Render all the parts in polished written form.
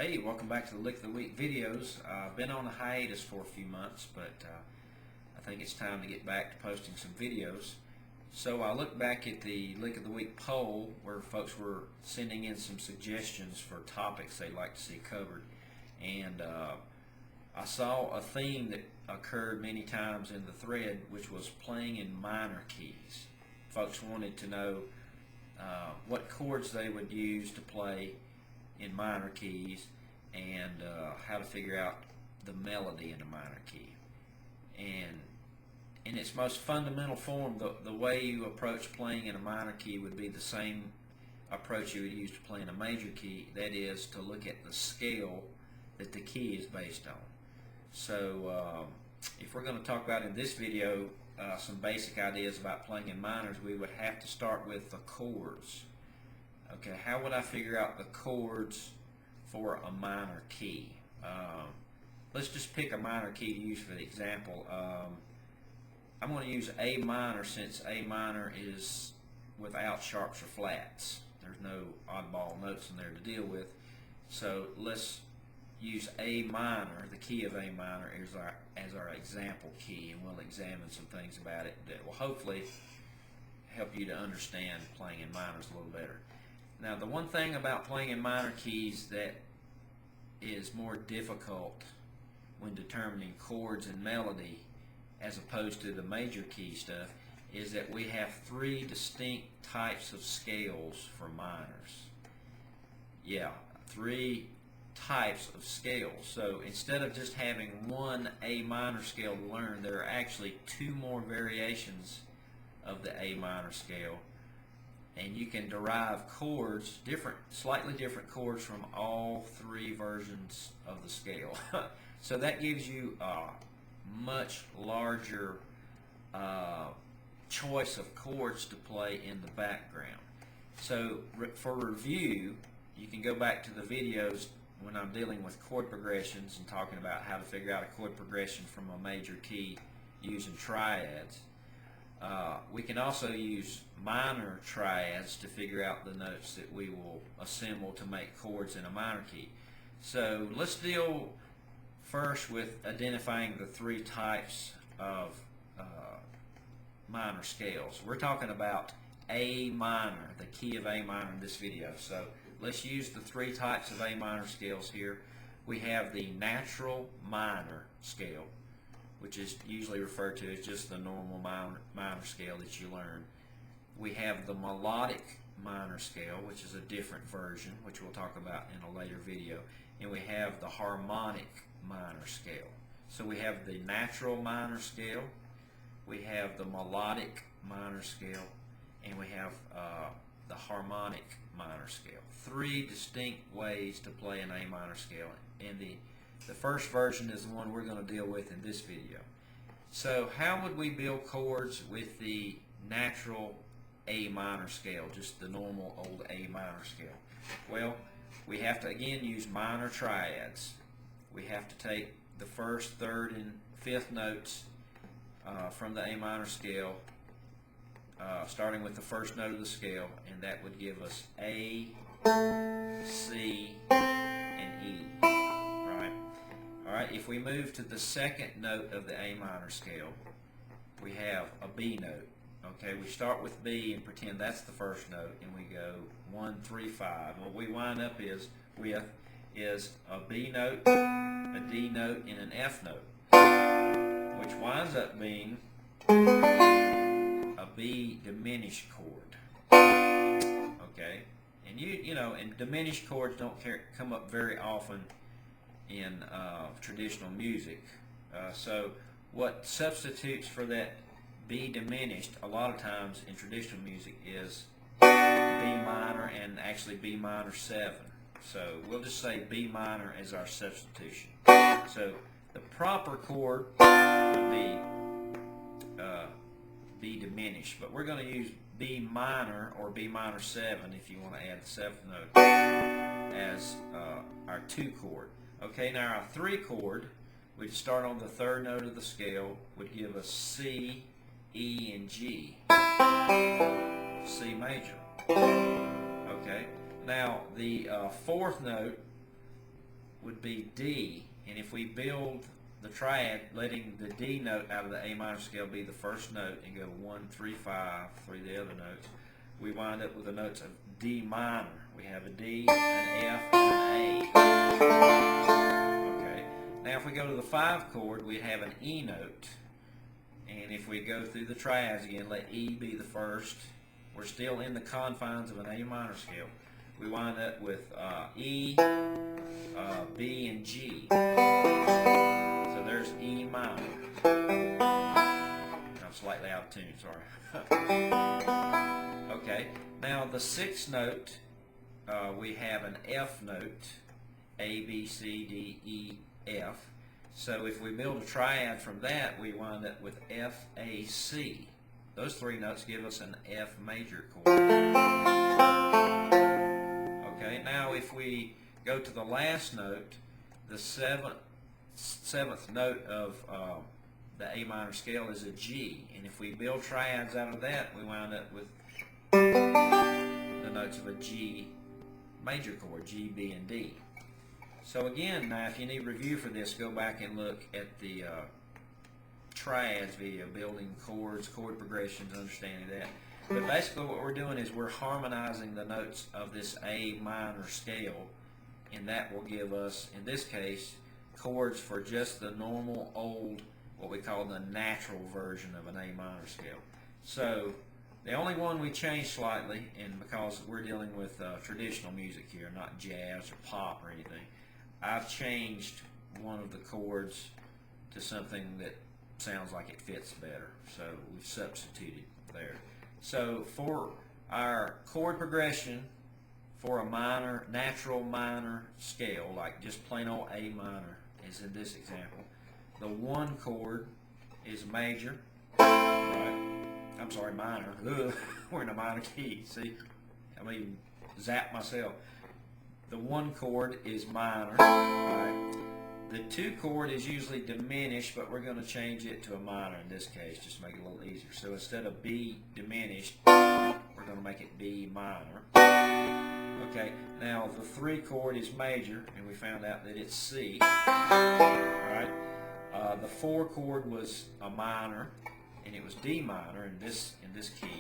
Hey, welcome back to the Lick of the Week videos. I've been on a hiatus for a few months, but I think it's time to get back to posting some videos. So I looked back at the Lick of the Week poll where folks were sending in some suggestions for topics they'd like to see covered, and I saw a theme that occurred many times in the thread, which was playing in minor keys. Folks wanted to know what chords they would use to play in minor keys and how to figure out the melody in a minor key. And in its most fundamental form, the way you approach playing in a minor key would be the same approach you would use to play in a major key. That is to look at the scale that the key is based on. So if we're going to talk about in this video some basic ideas about playing in minors, we would have to start with the chords. Okay, how would I figure out the chords for a minor key? Let's just pick a minor key to use for the example. I'm going to use A minor since A minor is without sharps or flats. There's no oddball notes in there to deal with. So let's use A minor, the key of A minor, as our example key, and we'll examine some things about it that will hopefully help you to understand playing in minors a little better. Now, the one thing about playing in minor keys that is more difficult when determining chords and melody as opposed to the major key stuff is that we have three distinct types of scales for minors. Yeah, three types of scales. So instead of just having one A minor scale to learn, there are actually two more variations of the A minor scale. And you can derive chords, slightly different chords from all three versions of the scale. So that gives you a much larger choice of chords to play in the background. So for review, you can go back to the videos when I'm dealing with chord progressions and talking about how to figure out a chord progression from a major key using triads. We can also use minor triads to figure out the notes that we will assemble to make chords in a minor key. So let's deal first with identifying the three types of minor scales. We're talking about A minor, the key of A minor in this video. So let's use the three types of A minor scales here. We have the natural minor scale, which is usually referred to as just the normal minor scale that you learn. We have the melodic minor scale, which is a different version, which we'll talk about in a later video. And we have the harmonic minor scale. So we have the natural minor scale, we have the melodic minor scale, and we have the harmonic minor scale. Three distinct ways to play an A minor scale. And the first version is the one we're going to deal with in this video. So how would we build chords with the natural A minor scale, just the normal old A minor scale? Well, we have to again use minor triads. We have to take the first, third, and fifth notes from the A minor scale, starting with the first note of the scale, and that would give us A, C, and E. Alright, if we move to the second note of the A minor scale, we have a B note. Okay, we start with B and pretend that's the first note, and we go 1, 3, 5. What we wind up with is a B note, a D note, and an F note, which winds up being a B diminished chord. Okay, and you know, and diminished chords don't come up very often in traditional music. So what substitutes for that B diminished a lot of times in traditional music is B minor, and actually B minor 7. So we'll just say B minor as our substitution. So the proper chord would be B diminished, but we're going to use B minor or B minor 7 if you want to add the 7th note as our 2 chord. Okay, now our 3 chord, we'd start on the third note of the scale, would give us C, E, and G. C major. Okay, now the fourth note would be D, and if we build the triad, letting the D note out of the A minor scale be the first note and go 1, 3, 5 through the other notes, we wind up with the notes of D minor. We have a D, an F, and an A. Okay. Now if we go to the 5 chord, we have an E note. And if we go through the triads again, let E be the first. We're still in the confines of an A minor scale. We wind up with E, B, and G. So there's E minor. I'm slightly out of tune, sorry. Okay, now the 6th note, we have an F note, A, B, C, D, E, F. So if we build a triad from that, we wind up with F, A, C. Those 3 notes give us an F major chord. Okay, now if we go to the last note, the 7th note of the A minor scale is a G, and if we build triads out of that, we wind up with the notes of a G major chord, G, B, and D. So again, now if you need review for this, go back and look at the triads video, building chords, chord progressions, understanding that. But basically what we're doing is we're harmonizing the notes of this A minor scale, and that will give us, in this case, chords for just the normal old, what we call the natural version of an A minor scale. So the only one we changed slightly, and because we're dealing with traditional music here, not jazz or pop or anything, I've changed one of the chords to something that sounds like it fits better. So we've substituted there. So for our chord progression for a minor, natural minor scale, like just plain old A minor, as in this example, the 1 chord is major, right? I'm sorry, minor. Ugh, we're in a minor key. See, I mean, zap myself. The 1 chord is minor, right? The 2 chord is usually diminished, but we're going to change it to a minor in this case, just to make it a little easier. So instead of B diminished, we're going to make it B minor. Okay, now the 3 chord is major, and we found out that it's C. Right? The 4 chord was a minor, and it was D minor in this key.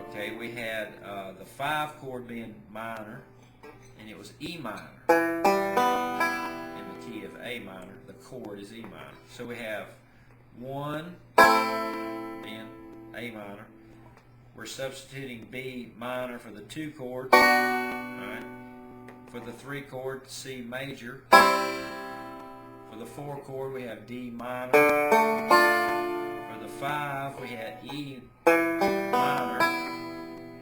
Okay, we had the 5 chord being minor, and it was E minor. In the key of A minor, the chord is E minor. So we have 1 being A minor. We're substituting B minor for the 2 chord. Right? For the 3 chord, C major. For the 4 chord, we have D minor. For the 5, we had E minor.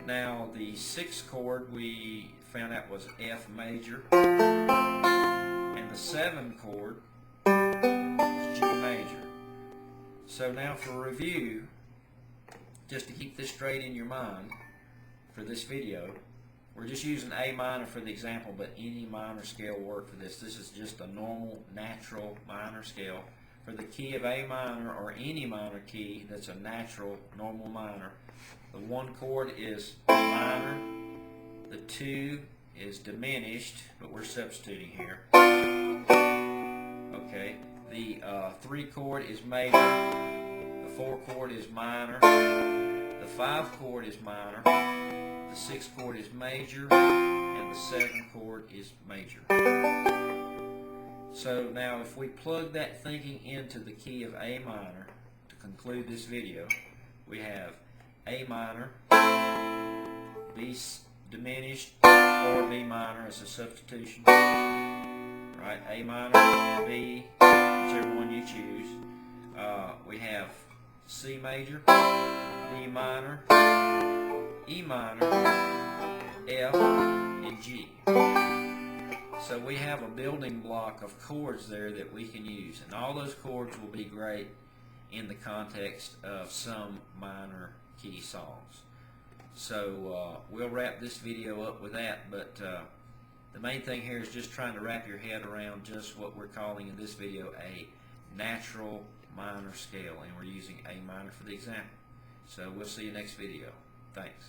Now the 6th chord we found out was F major, and the 7 chord was G major. So now for review, just to keep this straight in your mind for this video, we're just using A minor for the example, but any minor scale will work for this. This is just a normal, natural minor scale. For the key of A minor or any minor key that's a natural, normal minor, the 1 chord is minor, the 2 is diminished, but we're substituting here. Okay, the 3 chord is major, the 4 chord is minor, the 5 chord is minor, the 6 chord is major, and the 7 chord is major. So now if we plug that thinking into the key of A minor to conclude this video, we have A minor, B diminished, or B minor as a substitution. Right, A minor, B, whichever one you choose. We have C major, D minor, E minor, F, and G. So we have a building block of chords there that we can use, and all those chords will be great in the context of some minor key songs. So we'll wrap this video up with that, but the main thing here is just trying to wrap your head around just what we're calling in this video a natural minor scale, and we're using A minor for the example. So we'll see you next video. Thanks.